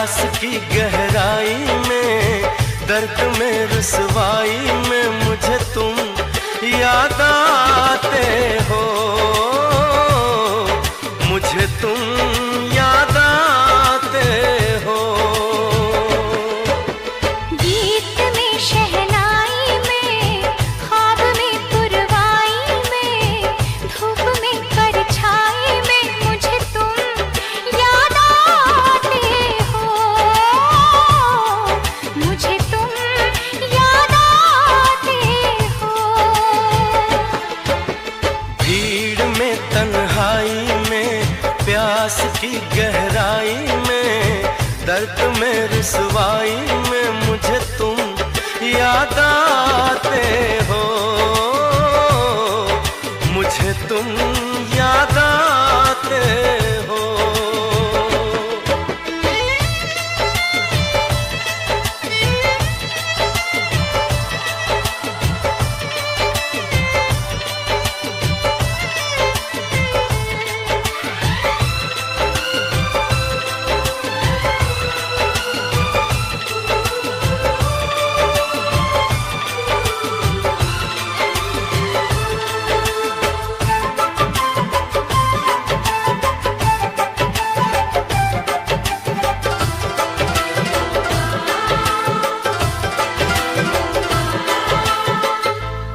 प्यास की गहराई में, दर्द में रुसवाई में मुझे तुम याद आते हो, मुझे तुम याद आते हो। गीत में शहनाई में, ख्वाब में पुरवाई में, धूप में परछाई में मुझे तुम याद आते हो, मुझे तुम याद आते हो। भीड़ में तन्हाई में, प्यास की गहराई में, दर्द में रुसवाई में मुझे तुम याद आते हो, मुझे तुम याद आते हो।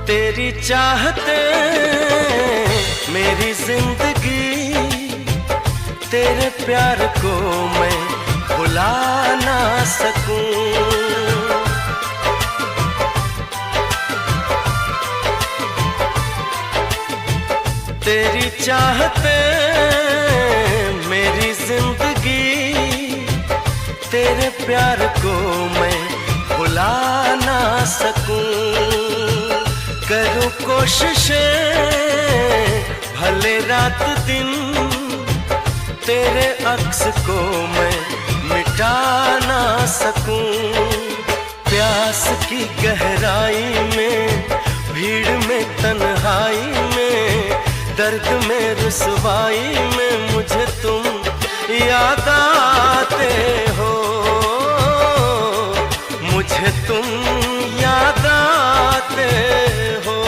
तेरी चाहते मेरी जिंदगी, तेरे प्यार को मैं भुला ना सकूं। तेरी चाहते मेरी जिंदगी, तेरे प्यार को मैं भुला ना सकूं। करूं कोशिशें भले रात दिन, तेरे अक्स को मैं मिटा ना सकूं। प्यास की गहराई में, भीड़ में तन्हाई में, दर्द में रुसवाई में मुझे तुम याद आते हो, मुझे तुम याद आते हो।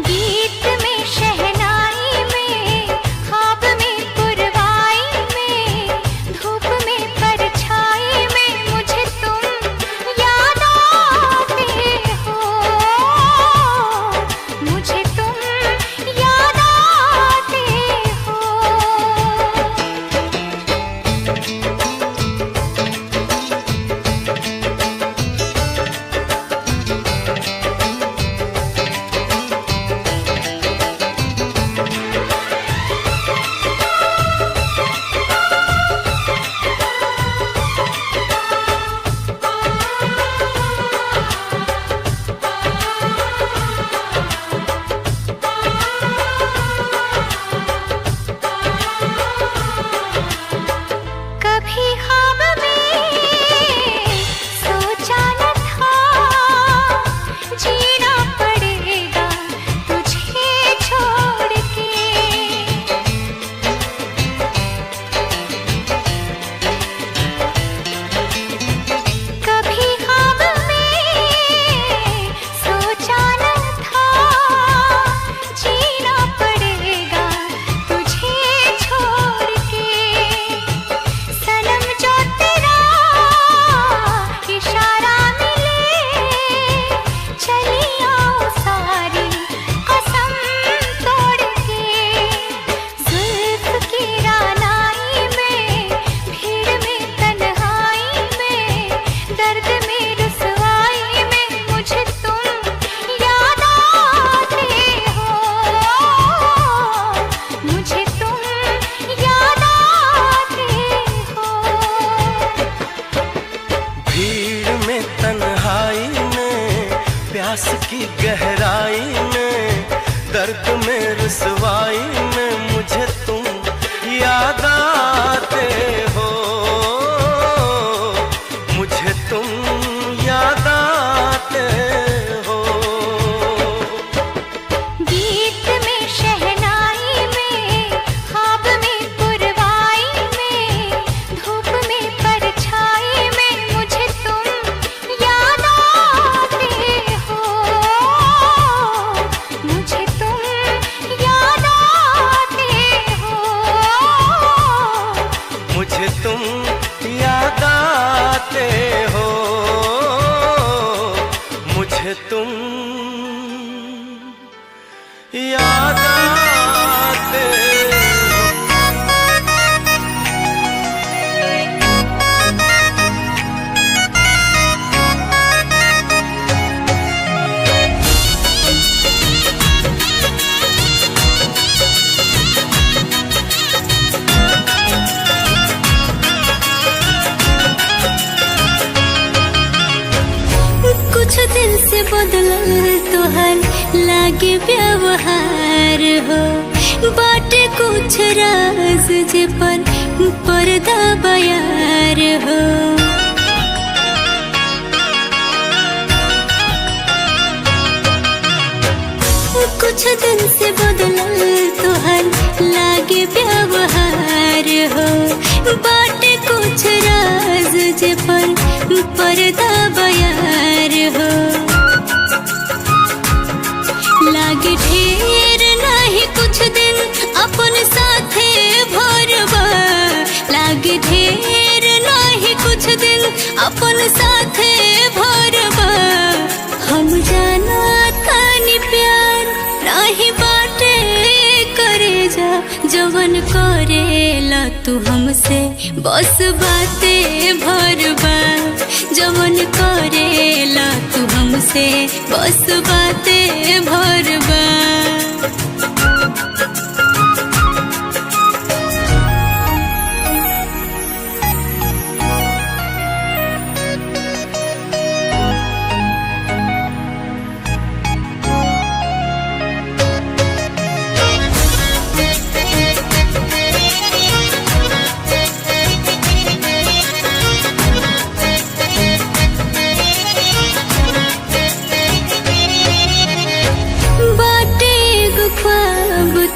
गीत में शहनाई में, ख्वाब में पुरवाई में, धूप में परछाई में मुझे तुम याद आते हो, मुझे तुम याद आते हो। कभी ख्वाब में सोचा न था, जीना पड़ेगा तुझे छोड़ के। कभी ख्वाब में सोचा न था, जीना पड़ेगा तुझे छोड़ के। सनम जो तेरा इशारा मिले, चली आओ सारी कसम तोड़ के। जुल्फ की रानाई में, भीड़ में तन्हाई में, दर्द में रुसवाई में मुझे तुम याद आते हो, मुझे तुम याद आते हो। भीड़ में तन्हाई में, प्यास की गहराई में, दर्द में रुसवाई में मुझे तुम याद आते हो, मुझे तुम याद आते हो। गीत में शहनाई में, ख्वाब में पुरवाई में, से बदलल तोहर लागे व्यवहार हो, बाटे कुछ राज जे पर पर्दा बयार हो। कुछ दिन से बदलल तोहर लागे व्यवहार हो, बाटे कुछ राज जे पर पर्दा बयार हो। लागे ढेर नहीं कुछ दिन अपन साथे भरबा, लागे ढेर नहीं कुछ दिन अपन साथे भरबा। हम जाना तानी प्यार नहीं बाटे करे जा, जवन करेला तू हमसे बस बाते भरबा, जवन करेला तू हमसे बस बाते भरबा।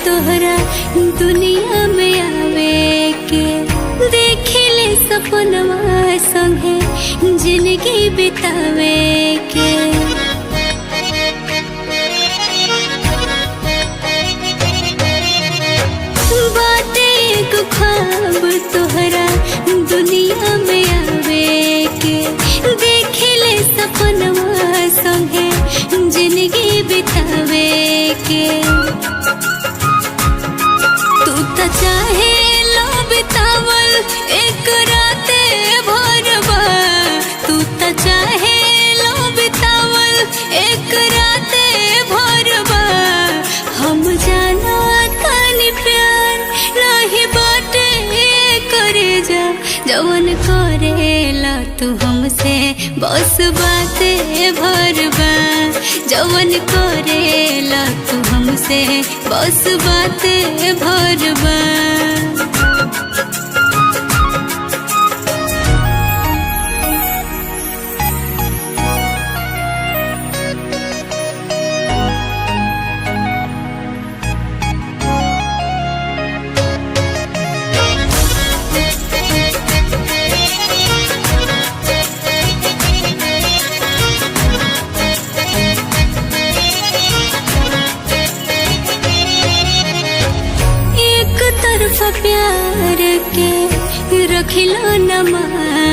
तोहरा दुनिया में आवे के देखिले सपनवा संगे जिंदगी बितावे के। बाटे एगो ख्वाब तोहरा दुनिया में आवे के देखिले सपनवा संगे जिंदगी बितावे के। चाहे लो बितावल एक राते भरबा, तू तो चाहे लो बितावल एक राते भरबा। हम जाना तानी प्यार नहीं बाटे करे जा, जवन करेला तू हमसे बस बाते भरबा, जवन करेला तू हमसे बस बाते भरबा। प्यार के रखिलो न मान।